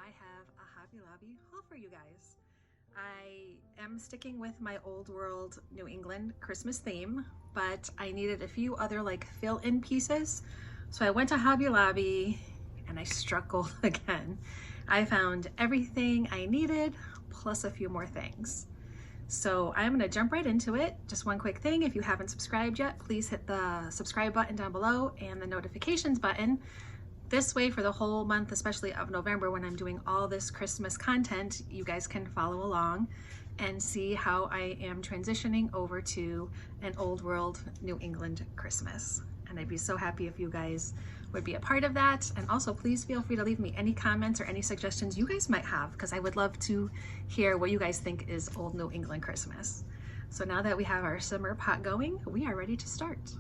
I have a Hobby Lobby haul for you guys. I am sticking with my old world New England Christmas theme, but I needed a few other like fill-in pieces. So I went to Hobby Lobby and I struck gold again. I found everything I needed plus a few more things. So I'm gonna jump right into it. Just one quick thing, if you haven't subscribed yet, please hit the subscribe button down below and the notifications button. This way for the whole month, especially of November, when I'm doing all this Christmas content, you guys can follow along and see how I am transitioning over to an old world New England Christmas. And I'd be so happy if you guys would be a part of that. And also please feel free to leave me any comments or any suggestions you guys might have, because I would love to hear what you guys think is old New England Christmas. So now that we have our summer pot going, we are ready to start.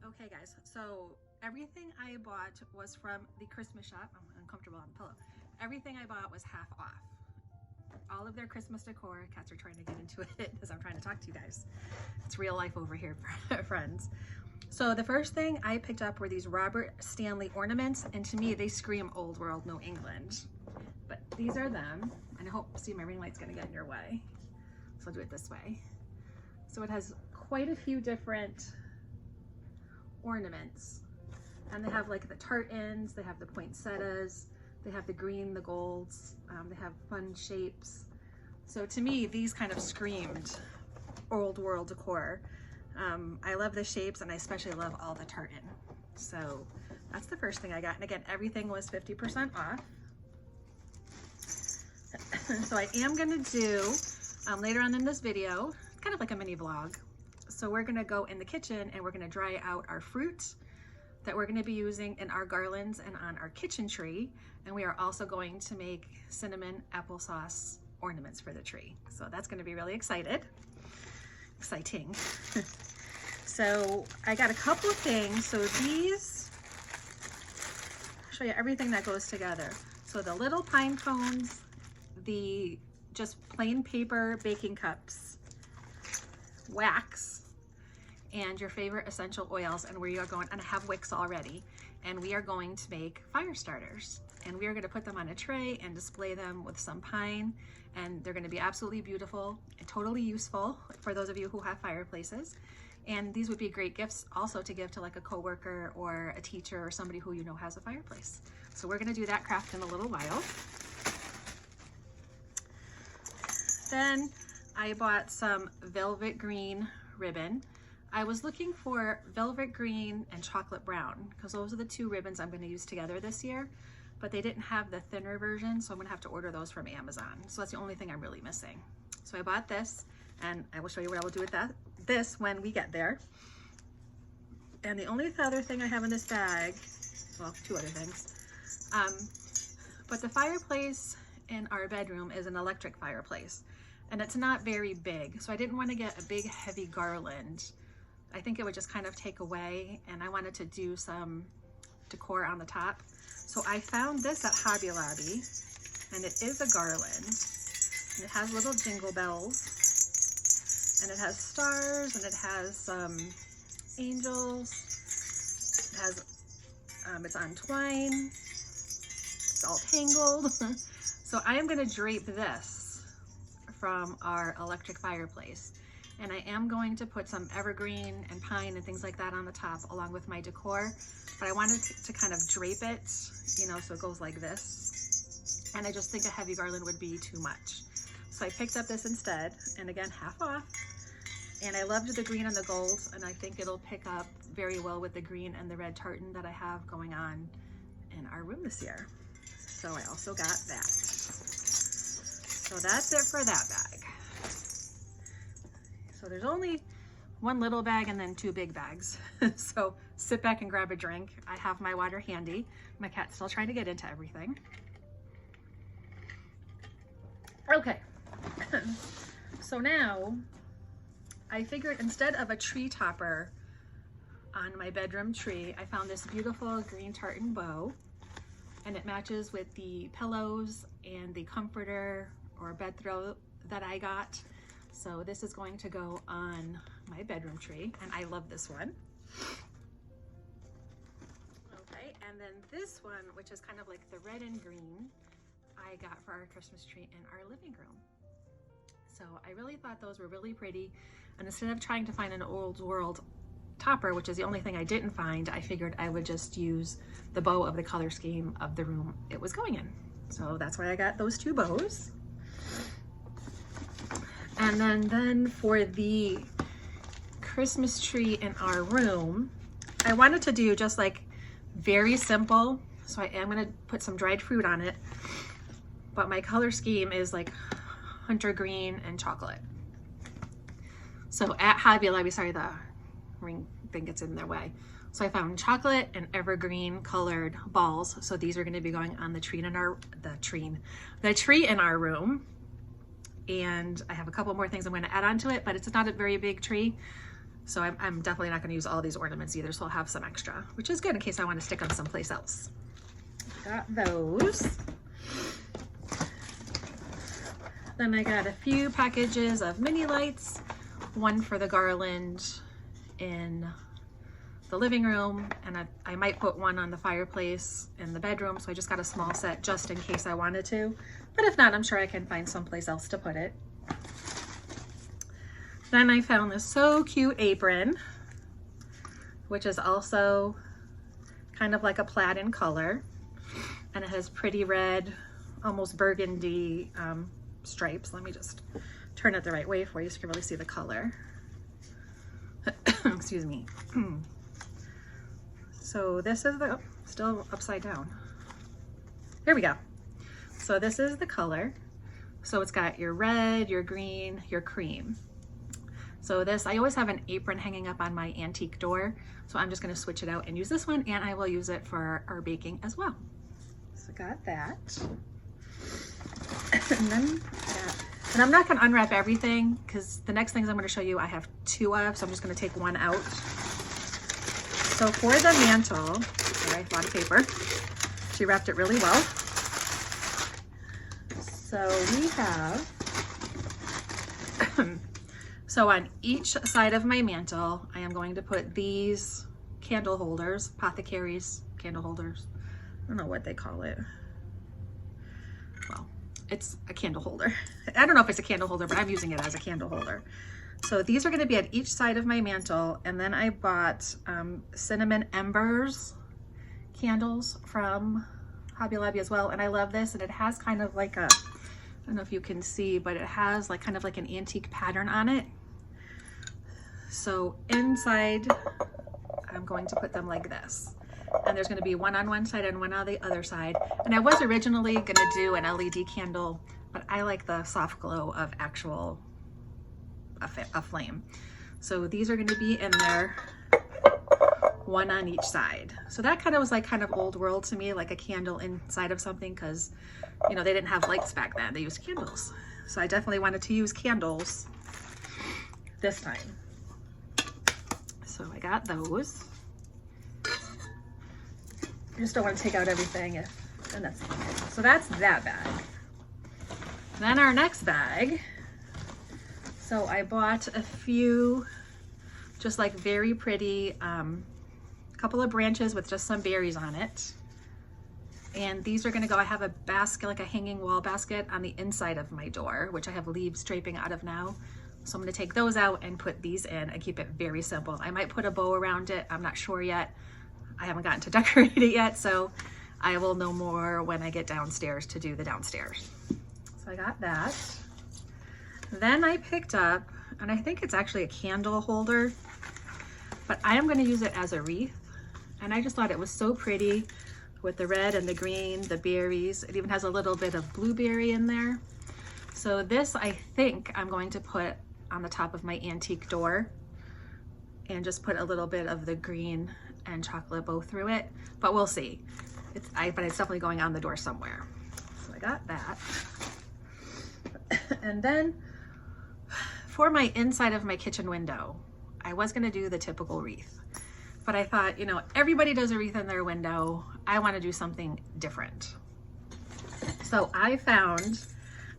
Okay guys, so everything I bought was from the Christmas shop. I'm uncomfortable on the pillow. Everything I bought was half off. All of their Christmas decor. Cats are trying to get into it as I'm trying to talk to you guys. It's real life over here, friends. So the first thing I picked up were these Robert Stanley ornaments, and to me they scream old world New England. But these are them, and I hope, see, my ring light's gonna get in your way, so I'll do it this way. So it has quite a few different ornaments. And they have like the tartans, they have the poinsettias, they have the green, the golds, they have fun shapes. So to me, these kind of screamed old world decor. I love the shapes and I especially love all the tartan. So that's the first thing I got. And again, everything was 50% off. So I am gonna do, later on in this video, kind of like a mini vlog. So we're gonna go in the kitchen and we're gonna dry out our fruit that we're going to be using in our garlands and on our kitchen tree. And we are also going to make cinnamon applesauce ornaments for the tree. So that's going to be really exciting. So I got a couple of things. So these, I'll show you everything that goes together. So the little pine cones, the just plain paper baking cups, wax, and your favorite essential oils, and we are going, and I have wicks already, and we are going to make fire starters, and we are going to put them on a tray and display them with some pine, and they're going to be absolutely beautiful and totally useful for those of you who have fireplaces. And these would be great gifts also to give to like a coworker or a teacher or somebody who you know has a fireplace. So we're going to do that craft in a little while. Then I bought some velvet green ribbon. I was looking for velvet green and chocolate brown because those are the two ribbons I'm going to use together this year, but they didn't have the thinner version, so I'm going to have to order those from Amazon. So that's the only thing I'm really missing. So I bought this, and I will show you what I will do with this when we get there. And the only other thing I have in this bag, well, two other things, but the fireplace in our bedroom is an electric fireplace, and it's not very big, so I didn't want to get a big heavy garland. I think it would just kind of take away, and I wanted to do some decor on the top. So I found this at Hobby Lobby, and it is a garland, and it has little jingle bells, and it has stars, and it has some angels. It has, it's on twine, it's all tangled. So I am gonna drape this from our electric fireplace. And I am going to put some evergreen and pine and things like that on the top along with my decor, but I wanted to kind of drape it, you know, so it goes like this. And I just think a heavy garland would be too much. So I picked up this instead, and again, half off. And I loved the green and the gold, and I think it'll pick up very well with the green and the red tartan that I have going on in our room this year. So I also got that. So that's it for that bag. So there's only one little bag and then two big bags. So sit back and grab a drink. I have my water handy. My cat's still trying to get into everything. Okay. So now I figured instead of a tree topper on my bedroom tree, I found this beautiful green tartan bow, and it matches with the pillows and the comforter or bed throw that I got. So this is going to go on my bedroom tree, and I love this one. Okay, and then this one, which is kind of like the red and green, I got for our Christmas tree in our living room. So I really thought those were really pretty. And instead of trying to find an old world topper, which is the only thing I didn't find, I figured I would just use the bow of the color scheme of the room it was going in. So that's why I got those two bows. And then for the Christmas tree in our room, I wanted to do just like very simple. So I am gonna put some dried fruit on it, but my color scheme is like hunter green and chocolate. So at Hobby Lobby, sorry, the ring thing gets in their way. So I found chocolate and evergreen colored balls. So these are going to be going on the tree in our room. And I have a couple more things I'm going to add onto it, but it's not a very big tree. So I'm definitely not going to use all these ornaments either. So I'll have some extra, which is good in case I want to stick them someplace else. Got those. Then I got a few packages of mini lights, one for the garland in the living room, and I might put one on the fireplace in the bedroom. So I just got a small set just in case I wanted to, but if not, I'm sure I can find someplace else to put it. Then I found this so cute apron, which is also kind of like a plaid in color, and it has pretty red, almost burgundy stripes. Let me just turn it the right way for you so you can really see the color. Excuse me. So this is the, still upside down. Here we go. So this is the color. So it's got your red, your green, your cream. So this, I always have an apron hanging up on my antique door. So I'm just gonna switch it out and use this one, and I will use it for our baking as well. So got that. And then and I'm not gonna unwrap everything because the next things I'm gonna show you I have two of, so I'm just gonna take one out. So for the mantle, sorry, a lot of paper. She wrapped it really well. So we have, so on each side of my mantle, I am going to put these candle holders, apothecaries candle holders. I don't know what they call it. Well, it's a candle holder. I don't know if it's a candle holder, but I'm using it as a candle holder. So these are going to be at each side of my mantle. And then I bought cinnamon embers candles from Hobby Lobby as well. And I love this. And it has kind of like a, I don't know if you can see, but it has like kind of like an antique pattern on it. So inside, I'm going to put them like this. And there's going to be one on one side and one on the other side. And I was originally going to do an LED candle, but I like the soft glow of actual a flame. So these are going to be in there, one on each side. So that kind of was like kind of old world to me, like a candle inside of something, because you know they didn't have lights back then, they used candles. So I definitely wanted to use candles this time. So I got those. I just don't want to take out everything and that's okay. So that's that bag. Then our next bag. So I bought a few just like very pretty couple of branches with just some berries on it. And these are gonna go, I have a basket, like a hanging wall basket on the inside of my door, which I have leaves draping out of now. So I'm gonna take those out and put these in and keep it very simple. I might put a bow around it, I'm not sure yet. I haven't gotten to decorate it yet, so I will know more when I get downstairs to do the downstairs. So I got that. Then I picked up, and I think it's actually a candle holder, but I am going to use it as a wreath. And I just thought it was so pretty with the red and the green, the berries. It even has a little bit of blueberry in there. So this, I think I'm going to put on the top of my antique door and just put a little bit of the green and chocolate bow through it, but we'll see. But it's definitely going on the door somewhere. So I got that. And then for my inside of my kitchen window, I was gonna do the typical wreath, but I thought, you know, everybody does a wreath in their window. I wanna do something different. So I found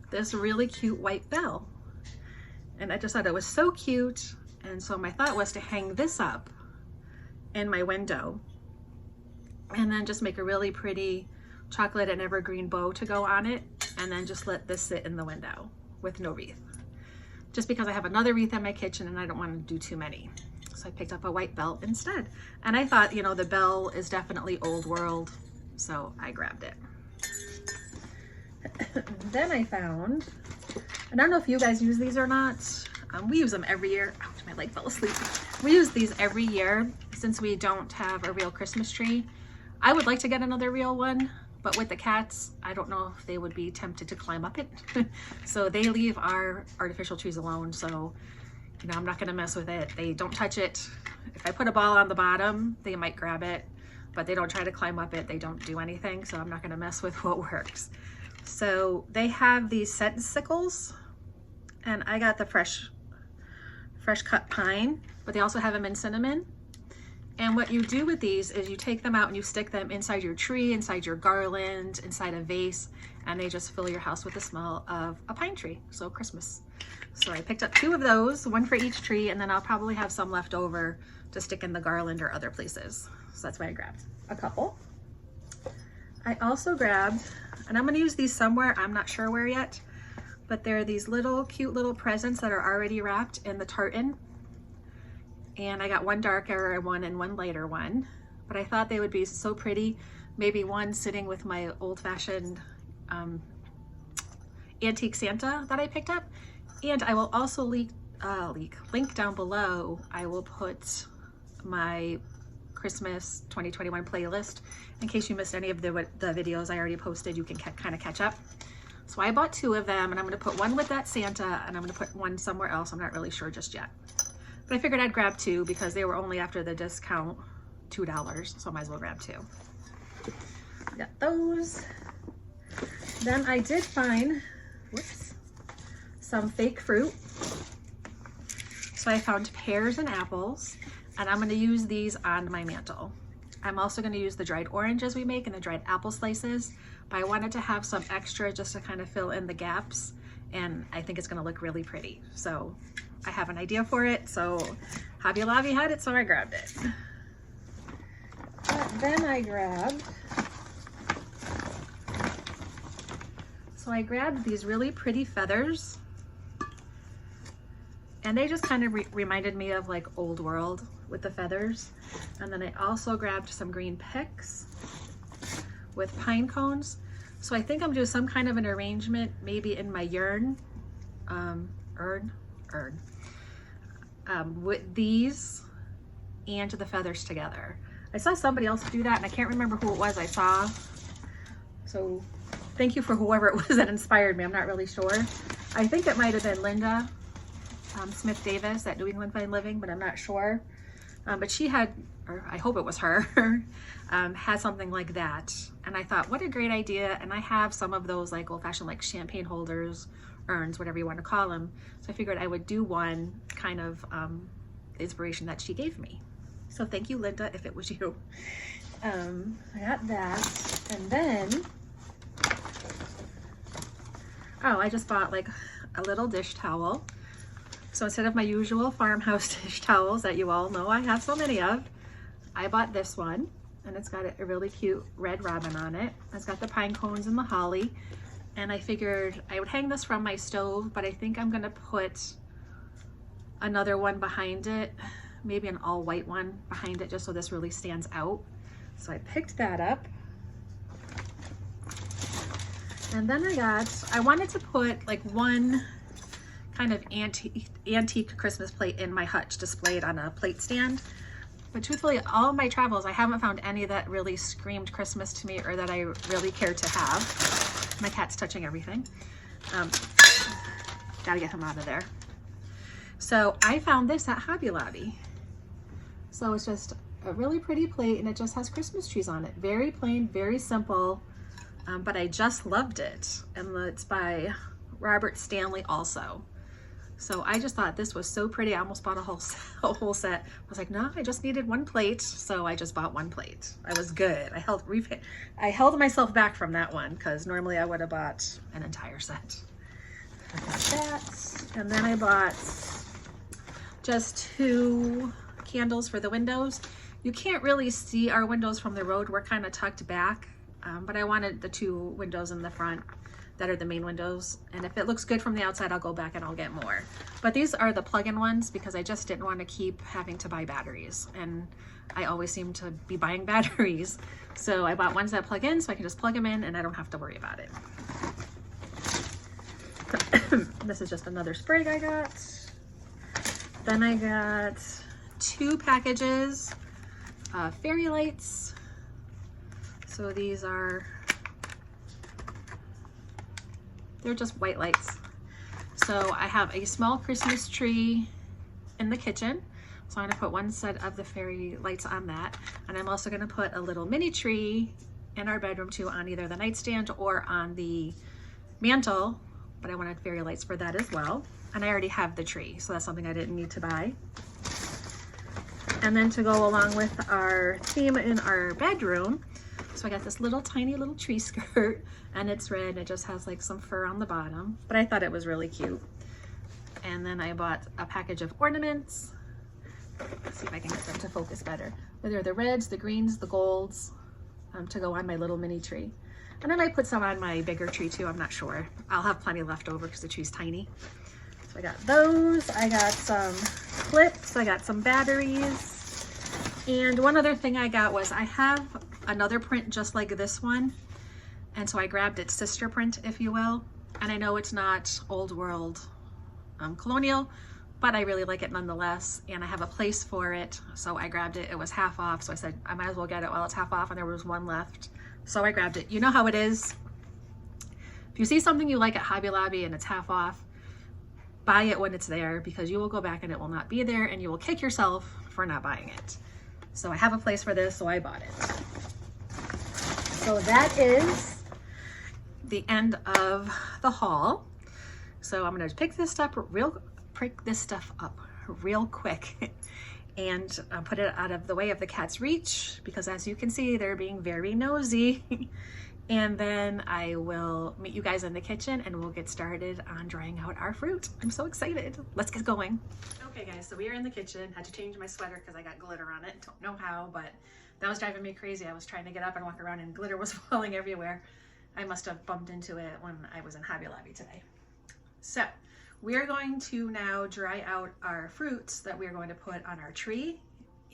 this really cute white bell, and I just thought it was so cute. And so my thought was to hang this up in my window and then just make a really pretty chocolate and evergreen bow to go on it, and then just let this sit in the window with no wreath. Just because I have another wreath in my kitchen and I don't want to do too many. So I picked up a white bell instead. And I thought, you know, the bell is definitely old world, so I grabbed it. Then I found, and I don't know if you guys use these or not, we use them every year. Ouch, my leg fell asleep. We use these every year since we don't have a real Christmas tree. I would like to get another real one, but with the cats, I don't know if they would be tempted to climb up it. So they leave our artificial trees alone. So, you know, I'm not gonna mess with it. They don't touch it. If I put a ball on the bottom, they might grab it, but they don't try to climb up it. They don't do anything. So I'm not gonna mess with what works. So they have these scent sickles, and I got the fresh cut pine, but they also have them in cinnamon. And what you do with these is you take them out and you stick them inside your tree, inside your garland, inside a vase, and they just fill your house with the smell of a pine tree. So Christmas. So I picked up 2 of those, 1 for each tree, and then I'll probably have some left over to stick in the garland or other places. So that's why I grabbed a couple. I also grabbed, and I'm gonna use these somewhere, I'm not sure where yet, but they're these little cute little presents that are already wrapped in the tartan. And I got 1 darker one and 1 lighter one, but I thought they would be so pretty. Maybe one sitting with my old-fashioned antique Santa that I picked up. And I will also link down below. I will put my Christmas 2021 playlist in case you missed any of the videos I already posted. You can kind of catch up. So I bought 2 of them, and I'm going to put 1 with that Santa, and I'm going to put 1 somewhere else. I'm not really sure just yet. But I figured I'd grab 2 because they were only after the discount $2, so I might as well grab 2. Got those. Then I did find, whoops, some fake fruit. So I found pears and apples, and I'm going to use these on my mantle. I'm also going to use the dried oranges we make and the dried apple slices, but I wanted to have some extra just to kind of fill in the gaps, and I think it's going to look really pretty. So I have an idea for it, so Hobby Lobby had it, so I grabbed it. Then I grabbed these really pretty feathers, and they just kind of reminded me of like old world with the feathers. And then I also grabbed some green picks with pine cones. So I think I'm doing some kind of an arrangement, maybe in my urn, with these and the feathers together. I saw somebody else do that, and I can't remember who it was I saw. So thank you for whoever it was that inspired me. I'm not really sure. I think it might have been Linda Smith Davis at New England Fine Living, but I'm not sure. But she had, or I hope it was her, had something like that. And I thought, what a great idea. And I have some of those like old-fashioned like champagne holders, urns, whatever you want to call them. So I figured I would do one kind of inspiration that she gave me. So thank you, Linda, if it was you. I got that. And then, oh, I just bought like a little dish towel. So instead of my usual farmhouse dish towels that you all know I have so many of, I bought this one, and it's got a really cute red robin on it. It's got the pine cones and the holly, and I figured I would hang this from my stove, but I think I'm gonna put another one behind it, maybe an all white one behind it, just so this really stands out. So I picked that up. And then I wanted to put like one kind of antique Christmas plate in my hutch, displayed on a plate stand. But truthfully, all of my travels, I haven't found any that really screamed Christmas to me or that I really cared to have. My cat's touching everything. Gotta get him out of there. So I found this at Hobby Lobby. So it's just a really pretty plate, and it just has Christmas trees on it. Very plain, very simple, but I just loved it. And it's by Robert Stanley also. So I just thought this was so pretty. I almost bought a whole set. I was like, no, I just needed one plate. So I just bought one plate. I was good. I held myself back from that one because normally I would have bought an entire set. I got that. And then I bought just 2 candles for the windows. You can't really see our windows from the road. We're kind of tucked back but I wanted the 2 windows in the front that are the main windows. And if it looks good from the outside, I'll go back and I'll get more. But these are the plug-in ones because I just didn't want to keep having to buy batteries. And I always seem to be buying batteries. So I bought ones that plug in so I can just plug them in and I don't have to worry about it. This is just another sprig I got. Then I got 2 packages of fairy lights. So these are, they're just white lights. So I have a small Christmas tree in the kitchen. So I'm gonna put 1 set of the fairy lights on that. And I'm also gonna put a little mini tree in our bedroom too on either the nightstand or on the mantle, but I wanted fairy lights for that as well. And I already have the tree, so that's something I didn't need to buy. And then to go along with our theme in our bedroom, so I got this little tiny little tree skirt and it's red. It just has like some fur on the bottom, but I thought it was really cute. And then I bought a package of ornaments. Let's see if I can get them to focus better. They're the reds, the greens, the golds to go on my little mini tree. And I might put some on my bigger tree too, I'm not sure. I'll have plenty left over because the tree's tiny. So I got those, I got some clips, I got some batteries. And one other thing I got was I have another print just like this one. And so I grabbed its sister print, if you will. And I know it's not old world colonial, but I really like it nonetheless. And I have a place for it. So I grabbed it, it was half off. So I said, I might as well get it while it's half off, and there was 1 left. So I grabbed it. You know how it is. If you see something you like at Hobby Lobby and it's half off, buy it when it's there, because you will go back and it will not be there and you will kick yourself for not buying it. So I have a place for this, so I bought it. So that is the end of the haul. So I'm gonna pick this stuff up real quick and put it out of the way of the cat's reach, because as you can see, they're being very nosy. And then I will meet you guys in the kitchen and we'll get started on drying out our fruit. I'm so excited. Let's get going. Okay guys, so we are in the kitchen. Had to change my sweater because I got glitter on it. Don't know how, but that was driving me crazy. I was trying to get up and walk around and glitter was falling everywhere. I must have bumped into it when I was in Hobby Lobby today. So we are going to now dry out our fruits that we are going to put on our tree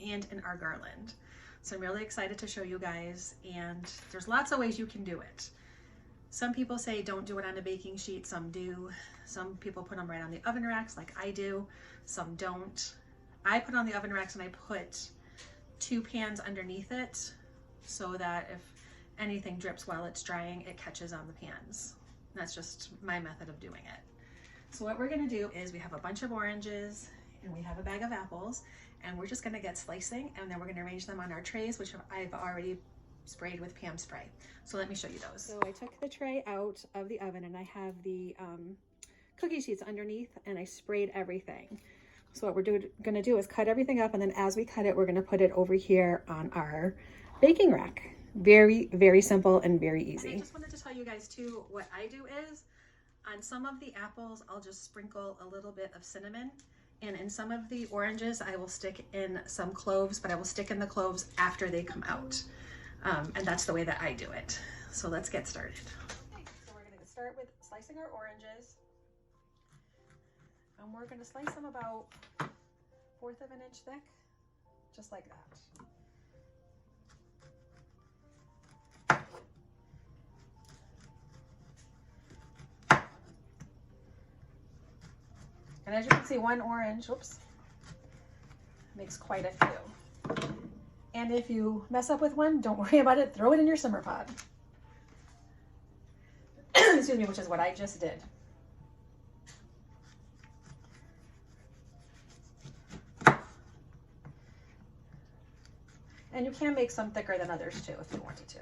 and in our garland. So I'm really excited to show you guys, and there's lots of ways you can do it. Some people say don't do it on a baking sheet, some do. Some people put them right on the oven racks like I do, some don't. I put on the oven racks and I put 2 pans underneath it so that if anything drips while it's drying, it catches on the pans. That's just my method of doing it. So what we're gonna do is we have a bunch of oranges and we have a bag of apples, and we're just gonna get slicing, and then we're gonna arrange them on our trays, which I've already sprayed with Pam spray. So let me show you those. So I took the tray out of the oven and I have the cookie sheets underneath, and I sprayed everything. So what we're gonna do is cut everything up, and then as we cut it, we're gonna put it over here on our baking rack. Very, very simple and very easy. And I just wanted to tell you guys too, what I do is, on some of the apples, I'll just sprinkle a little bit of cinnamon. And in some of the oranges, I will stick in some cloves, but I will stick in the cloves after they come out. And that's the way that I do it. So let's get started. Okay, so we're gonna start with slicing our oranges. And we're gonna slice them about 1/4 of an inch thick, just like that. And as you can see, 1 orange, whoops, makes quite a few. And if you mess up with one, don't worry about it. Throw it in your simmer pot. Excuse me, which is what I just did. And you can make some thicker than others too, if you wanted to.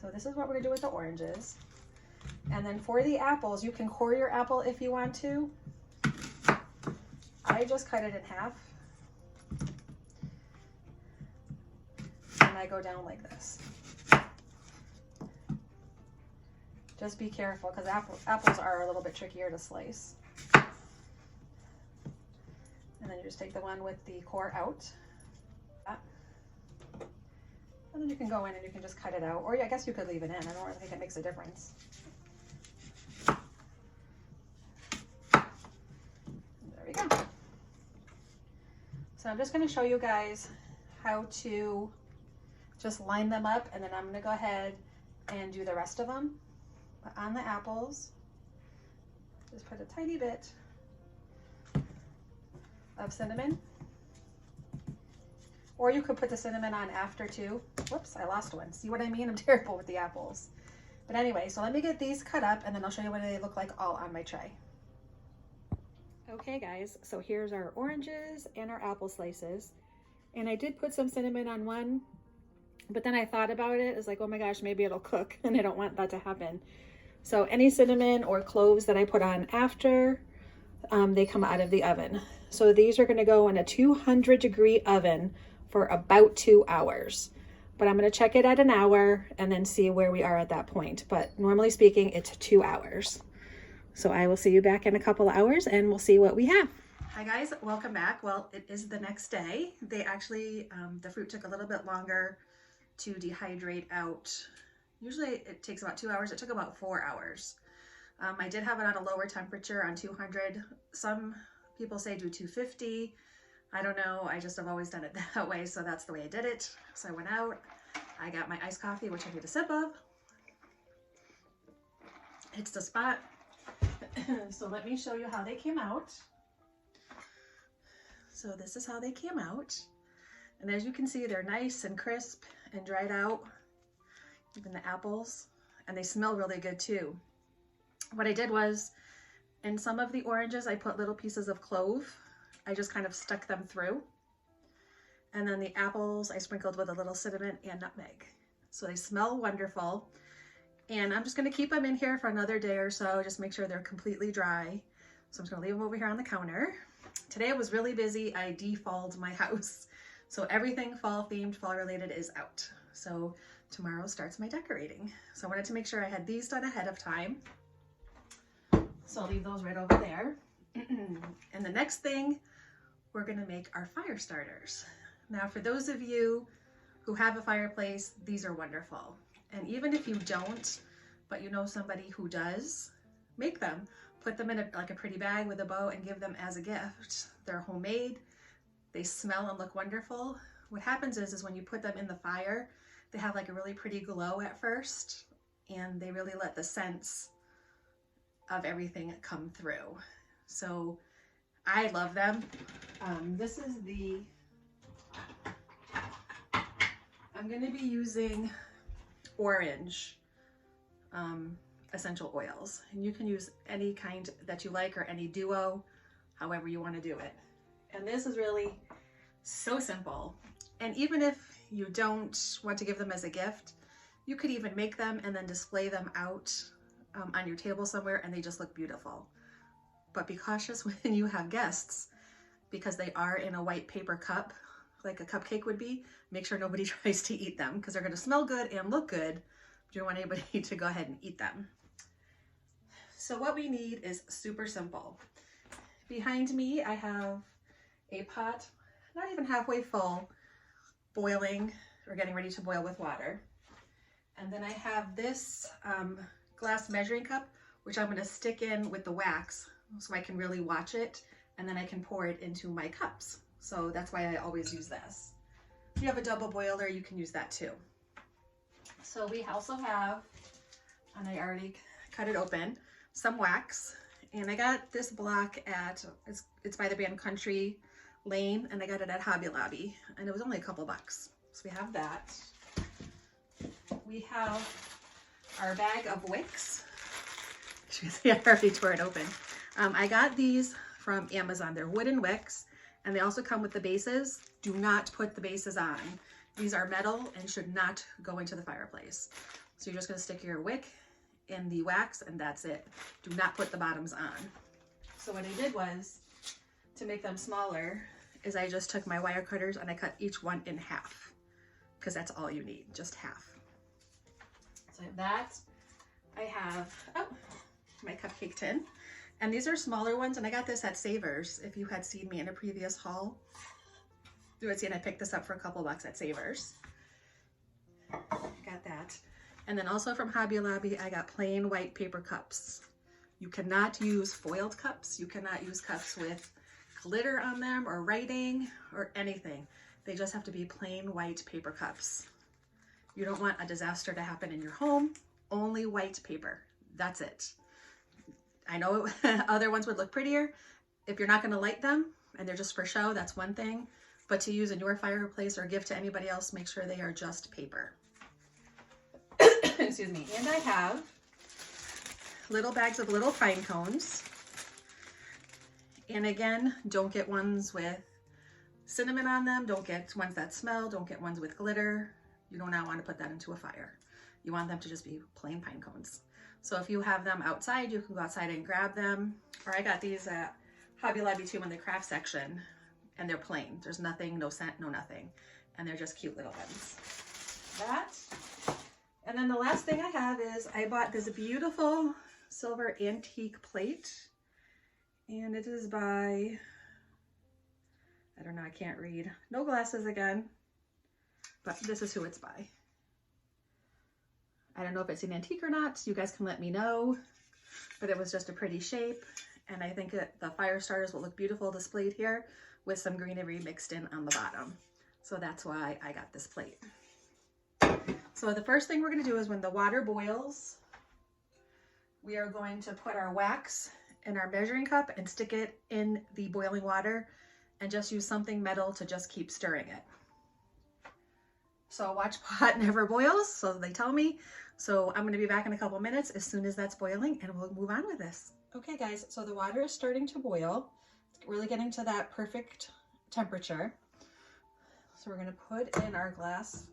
So this is what we're gonna do with the oranges. And then for the apples, you can core your apple if you want to. I just cut it in half. And I go down like this. Just be careful, because apples are a little bit trickier to slice. And then you just take the one with the core out. And then you can go in and you can just cut it out, or I guess you could leave it in. I don't really think it makes a difference. There we go. So I'm just going to show you guys how to just line them up, and then I'm going to go ahead and do the rest of them. But on the apples, just put a tiny bit of cinnamon, or you could put the cinnamon on after too. Whoops, I lost one. See what I mean? I'm terrible with the apples. But anyway, so let me get these cut up and then I'll show you what they look like all on my tray. Okay guys, so here's our oranges and our apple slices. And I did put some cinnamon on one, but then I thought about it. It's like, oh my gosh, maybe it'll cook, and I don't want that to happen. So any cinnamon or cloves that I put on after, they come out of the oven. So these are gonna go in a 200-degree oven for about 2 hours. But I'm gonna check it at an hour and then see where we are at that point. But normally speaking, it's 2 hours. So I will see you back in a couple hours and we'll see what we have. Hi guys, welcome back. Well, it is the next day. They actually, the fruit took a little bit longer to dehydrate out. Usually it takes about 2 hours. It took about 4 hours. I did have it on a lower temperature on 200. Some people say do 250. I don't know. I just have always done it that way. So that's the way I did it. So I went out, I got my iced coffee, which I need a sip of. It's the spot. So let me show you how they came out. So this is how they came out. And as you can see, they're nice and crisp and dried out, even the apples, and they smell really good too. What I did was, in some of the oranges, I put little pieces of clove. I just kind of stuck them through. And then the apples, I sprinkled with a little cinnamon and nutmeg. So they smell wonderful. And I'm just gonna keep them in here for another day or so, just make sure they're completely dry. So I'm just gonna leave them over here on the counter. Today I was really busy. I defalled my house. So everything fall themed, fall related is out. So tomorrow starts my decorating. So I wanted to make sure I had these done ahead of time. So I'll leave those right over there. And the next thing, we're gonna make our fire starters. Now for those of you who have a fireplace, these are wonderful. And even if you don't, but you know somebody who does, make them. Put them in like a pretty bag with a bow and give them as a gift. They're homemade, they smell and look wonderful. What happens is when you put them in the fire, they have like a really pretty glow at first, and they really let the scents of everything come through. So I love them. This is the, I'm gonna be using orange essential oils, and you can use any kind that you like or any duo, however you want to do it. And this is really so simple. And even if you don't want to give them as a gift, you could even make them and then display them out on your table somewhere, and they just look beautiful. But be cautious when you have guests, because they are in a white paper cup, like a cupcake would be. Make sure nobody tries to eat them, because they're going to smell good and look good, but you don't want anybody to go ahead and eat them. So what we need is super simple. Behind me, I have a pot, not even halfway full, boiling or getting ready to boil with water. And then I have this glass measuring cup, which I'm going to stick in with the wax so I can really watch it, and then I can pour it into my cups. So that's why I always use this. If you have a double boiler, you can use that too. So we also have, and I already cut it open, some wax. And I got this block at, it's by the brand Country Lane, and I got it at Hobby Lobby, and it was only a couple bucks. So we have that. We have our bag of wicks. I already tore it open. I got these from Amazon. They're wooden wicks, and they also come with the bases. Do not put the bases on. These are metal and should not go into the fireplace. So you're just gonna stick your wick in the wax, and that's it. Do not put the bottoms on. So what I did was, to make them smaller, is I just took my wire cutters and I cut each one in half, because that's all you need, just half. So I have that. I have, oh, my cupcake tin. And these are smaller ones, and I got this at Savers. If you had seen me in a previous haul, you would see, and I picked this up for a couple bucks at Savers. Got that. And then also from Hobby Lobby, I got plain white paper cups. You cannot use foiled cups. You cannot use cups with glitter on them or writing or anything. They just have to be plain white paper cups. You don't want a disaster to happen in your home. Only white paper. That's it. I know other ones would look prettier. If you're not going to light them and they're just for show, that's one thing. But to use in your fireplace or give to anybody else, make sure they are just paper. Excuse me. And I have little bags of little pine cones. And again, don't get ones with cinnamon on them. Don't get ones that smell. Don't get ones with glitter. You do not want to put that into a fire. You want them to just be plain pine cones. So if you have them outside, you can go outside and grab them. Or I got these at Hobby Lobby too in the craft section, and they're plain. There's nothing, no scent, no nothing. And they're just cute little ones. That. And then the last thing I have is I bought this beautiful silver antique plate. And it is by, I don't know, I can't read. No glasses again. But this is who it's by. I don't know if it's an antique or not. You guys can let me know. But it was just a pretty shape. And I think the fire starters will look beautiful displayed here with some greenery mixed in on the bottom. So that's why I got this plate. So the first thing we're going to do is when the water boils, we are going to put our wax in our measuring cup and stick it in the boiling water and just use something metal to just keep stirring it. So watch pot never boils, so they tell me. So I'm going to be back in a couple minutes as soon as that's boiling and we'll move on with this. Okay guys, so the water is starting to boil. It's really getting to that perfect temperature. So we're going to put in our glass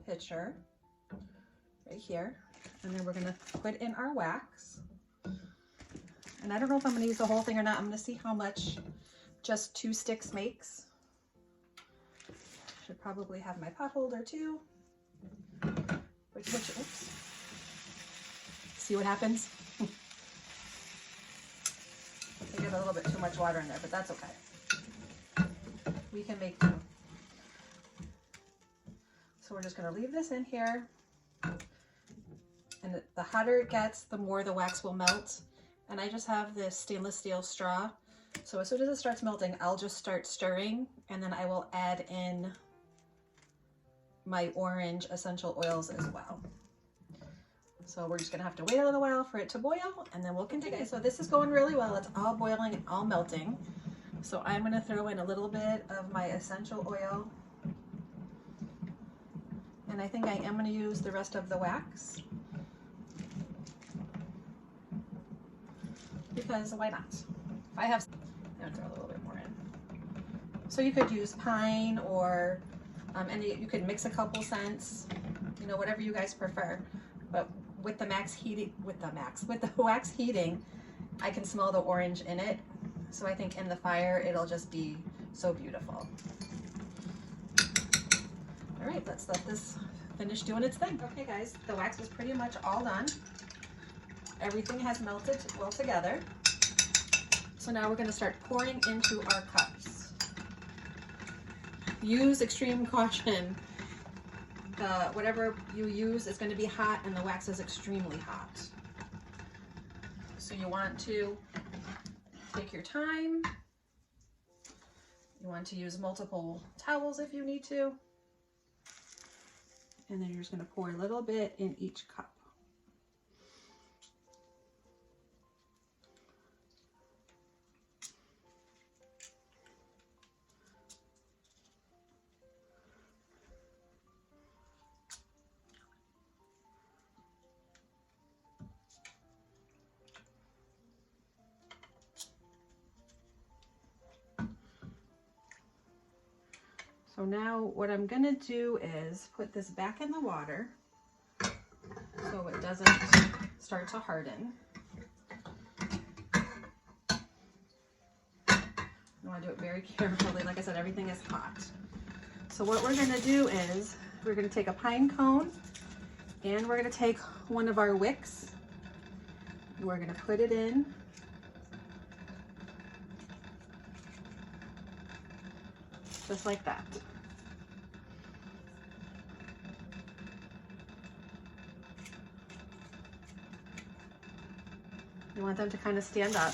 pitcher right here. And then we're going to put in our wax. And I don't know if I'm going to use the whole thing or not. I'm going to see how much just 2 sticks makes. Should probably have my pot holder too. Oops. See what happens? I get a little bit too much water in there, but that's okay. We can make do. So we're just going to leave this in here. And the hotter it gets, the more the wax will melt. And I just have this stainless steel straw. So as soon as it starts melting, I'll just start stirring and then I will add in my orange essential oils as well. So we're just gonna have to wait a little while for it to boil and then we'll continue. So this is going really well. It's all boiling and all melting. So I'm gonna throw in a little bit of my essential oil. And I think I am gonna use the rest of the wax. Because why not? If I have, I'm gonna throw a little bit more in. So you could use pine or you could mix a couple scents, you know, whatever you guys prefer. But with the wax heating, I can smell the orange in it. So I think in the fire, it'll just be so beautiful. All right, let's let this finish doing its thing. Okay guys, the wax is pretty much all done. Everything has melted well together. So now we're going to start pouring into our cups. Use extreme caution. Whatever you use is going to be hot and the wax is extremely hot. So you want to take your time. You want to use multiple towels if you need to. And then you're just going to pour a little bit in each cup. So now what I'm gonna do is put this back in the water so it doesn't start to harden. You wanna do it very carefully. Like I said, everything is hot. So what we're gonna do is we're gonna take a pine cone and we're gonna take one of our wicks. We're gonna put it in. Just like that. You want them to kind of stand up.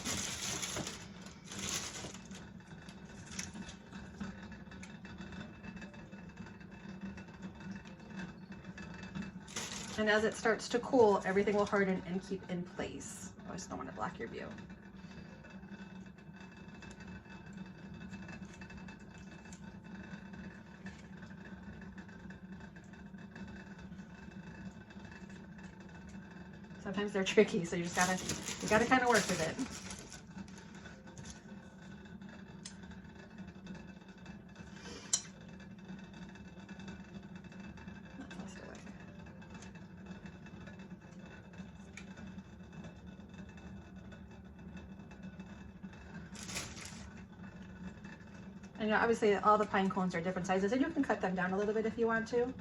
And as it starts to cool, everything will harden and keep in place. I just don't want to block your view. Sometimes they're tricky, so you gotta kind of work with it. And you know, obviously all the pine cones are different sizes, and you can cut them down a little bit if you want to,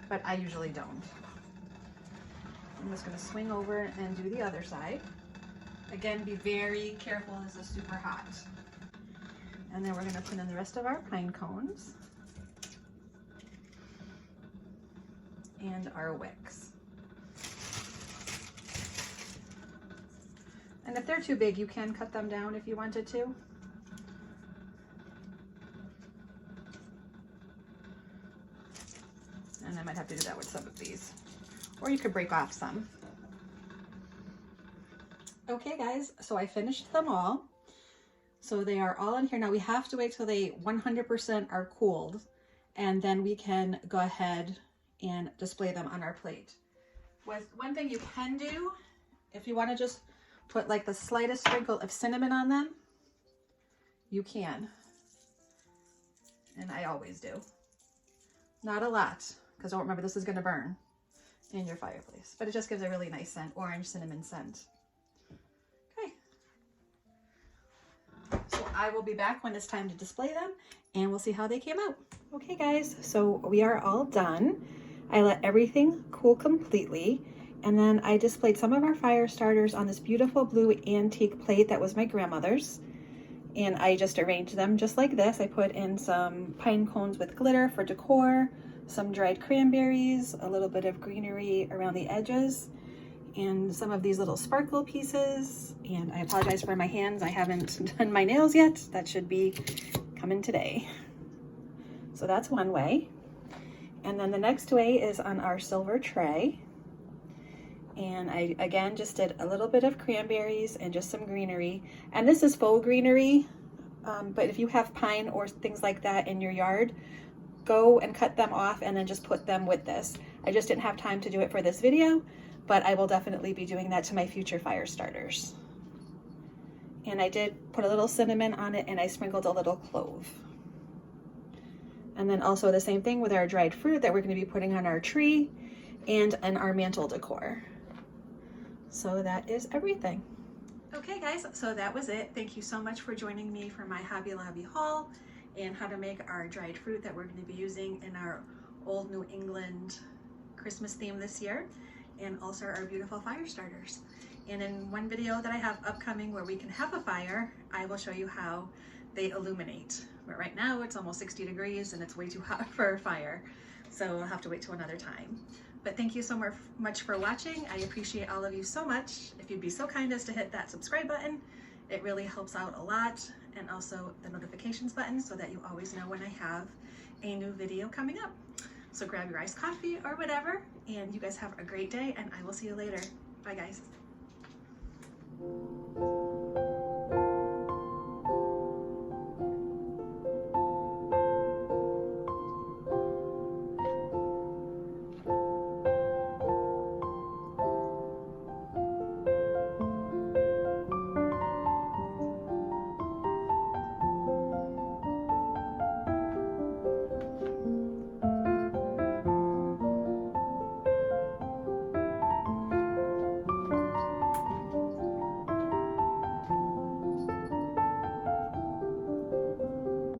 but I usually don't. I'm just going to swing over and do the other side. Again, be very careful, this is super hot. And then we're going to put in the rest of our pine cones and our wicks. And if they're too big, you can cut them down if you wanted to. And I might have to do that with some of these. Or you could break off some. Okay guys, so I finished them all. So they are all in here. Now we have to wait till they 100% are cooled, and then we can go ahead and display them on our plate. One thing you can do, if you want to just put like the slightest sprinkle of cinnamon on them, you can. And I always do. Not a lot, because don't remember, this is going to burn in your fireplace, but it just gives a really nice scent, orange cinnamon scent. Okay, so I will be back when it's time to display them, and we'll see how they came out. Okay guys, so we are all done. I let everything cool completely, and then I displayed some of our fire starters on this beautiful blue antique plate that was my grandmother's, and I just arranged them just like this. I put in some pine cones with glitter for decor, some dried cranberries, a little bit of greenery around the edges, and some of these little sparkle pieces. And I apologize for my hands. I haven't done my nails yet. That should be coming today. So that's one way. And then the next way is on our silver tray. And I, again, just did a little bit of cranberries and just some greenery. And this is faux greenery, but if you have pine or things like that in your yard, go and cut them off and then just put them with this. I just didn't have time to do it for this video, but I will definitely be doing that to my future fire starters. And I did put a little cinnamon on it, and I sprinkled a little clove. And then also the same thing with our dried fruit that we're going to be putting on our tree and in our mantle decor. So that is everything. Okay guys, so that was it. Thank you so much for joining me for my Hobby Lobby haul and how to make our dried fruit that we're going to be using in our old New England Christmas theme this year, and also our beautiful fire starters. And in one video that I have upcoming where we can have a fire, I will show you how they illuminate. But right now it's almost 60 degrees and it's way too hot for a fire, so we'll have to wait till another time. But thank you so much for watching. I appreciate all of you so much. If you'd be so kind as to hit that subscribe button, it really helps out a lot, and also the notifications button so that you always know when I have a new video coming up. So grab your iced coffee or whatever, and you guys have a great day, and I will see you later. Bye guys.